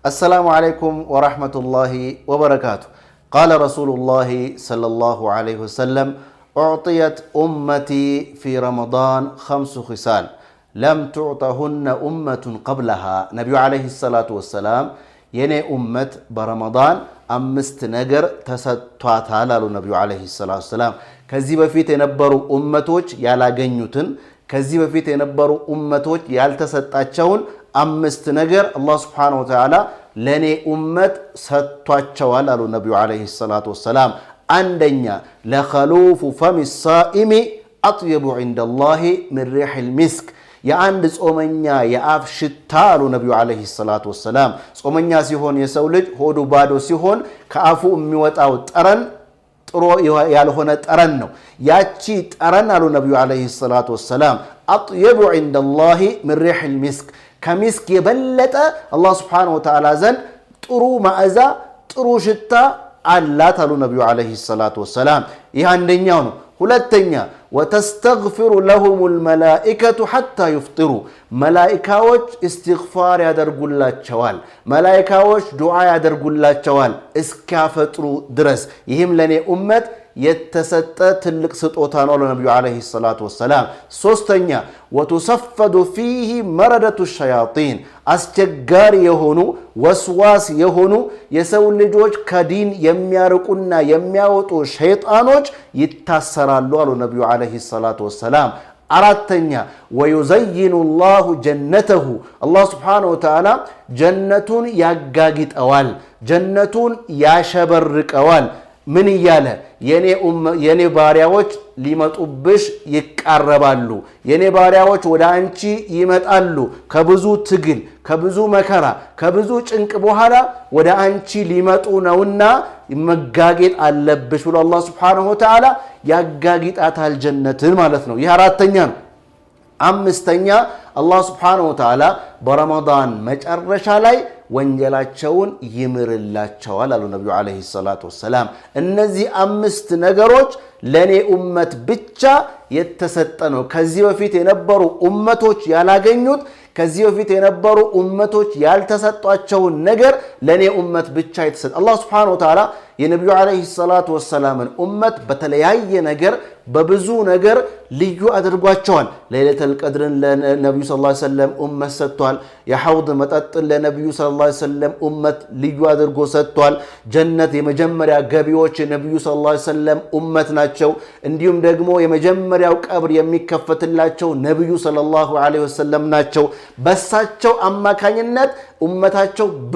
السلام عليكم ورحمة الله وبركاته. قال رسول الله صلى الله عليه وسلم: أعطيت أمتي في رمضان 5 خصال لم تعطهن أمة قبلها. نبي عليه الصلاة والسلام يني أمة برمضان 5 ነገር ተሰጥቷታል አሉ ነብዩ አለይሂ ሰላቱ ወሰላም። ከዚህ በፊት የነበሩ ኡመቶች ያላገኙትን ከዚህ በፊት የነበሩ ኡመቶች ያልተሰጣቸውን 5 ነገር አላህ Subhanahu Wa Ta'ala ለኔ ኡመት ሰጥቷቸዋል አሉ ነብዩ አለይሂ ሰላቱ ወሰላም። አንደኛ ለኸሉፉ ፈሚ الصائم أطيب عند الله من ريح المسك። የአንድ ጾመኛ የአፍ ሽታ አሉ ነብዩ አለይሂ ሰላቱ ወሰላም። ጾመኛ ሲሆን የሰው ልጅ ሆዱ ባዶ ሲሆን ከአፉ የሚወጣው ጠረን ጥሩ ያልሆነ ጠረን ነው። ያቺ ጠረን አሉ ነብዩ አለይሂ ሰላቱ ወሰላም أطيب عند الله من ريح المسك። ከሚስክ የበለጠ አላህ Subhanahu Wa Ta'ala ዘንድ ጥሩ ማዕዛ ጥሩ ሽታ አላት አሉ ነብዩ አለይሂ ሰላቱ ወሰላም። ይህ አንደኛው ነው። ሁለተኛ ወተስተግፊሩ ለሁም الملائكة حتى يفطروا። መላእክቶች እስትግፋር ያደርጉላቸዋል፣ መላእክቶች ዱዓ ያደርጉላቸዋል እስኪያፈጥሩ ድረስ። ይህም ለኔ ኡመት የተሰጠ ትልቅ ስጦታ ነው ለነብዩ አለይሂ ሰላቱ ወሰላም። ሶስተኛ ወተሰፈዱ فيه መረደቱ الشياطين። አስቸጋሪ የሆኑ ወስዋስ የሆኑ የሰው ልጆች ከዲን የሚያርቁና የሚያወጡ ሸይጣኖች ይታሰራሉ አሉ ነብዩ አለይሂ ሰላቱ ወሰላም። አራተኛ ወዩዘይኑ الله ጀነተሁ። አላህ Subhanahu Wa Ta'ala ጀነቱን ያጋግጠዋል፣ ጀነቱን ያሸበርቀዋል። ምን እያለ የኔ ባሪያዎች ሊመጡብሽ ይቃረባሉ፣ የኔ ባሪያዎች ወደ አንቺ ይመጣሉ ከብዙ ትግል ከብዙ መከራ ከብዙ ጭንቅ በኋላ ወደ አንቺ ሊመጡ ነውና መጋጌጥ አለብሽ ብሎ አላህ Subhanahu Wa Ta'ala ያጋግጣታል ጀነትን ማለት ነው። ይህ አራተኛ ነው። አምስተኛ አላህ Subhanahu Wa Ta'ala በረመዳን መጨረሻ ላይ ወንጀላቸውን ይምርላቸዋል አሉ ነብዩ አለይሂ ሰላቱ ወሰላም። እነዚህ 5 ነገሮች ለኔ ኡመት ብቻ የተሰጠ ነው። ከዚህ በፊት የነበሩ ኡመቶች ያላገኙት ከዚህ በፊት የነበሩ ኡመቶች ያልተሰጧቸውን ነገር ለኔ ኡመት ብቻ የተሰጠ። አላህ Subhanahu Wa Ta'ala የነብዩ አለይሂ ሰላቱ ወሰላምን ኡመት በተለያየ ነገር በብዙ ነገር ልዩ አድርጓቸዋል። ለይለቱል ቀድርን ለነብዩ ሰለላሁ ዐለይሂ ወሰለም ኡመት ሰጥቷል። የሐውድ መጠጥን ለነብዩ ሰለላሁ ዐለይሂ ወሰለም ኡመት ልዩ አድርጎ ሰጥቷል። ጀነት የመጀመሪያ ገቢዎች የነብዩ ሰለላሁ ዐለይሂ ወሰለም ኡመት ናቸው። እንዲሁም ደግሞ የመጀመሪያው ቀብር የሚከፈትላቸው ነብዩ ሰለላሁ ዐለይሂ ወሰለም ናቸው። በሳቸው አማካኝነት ኡመታቸው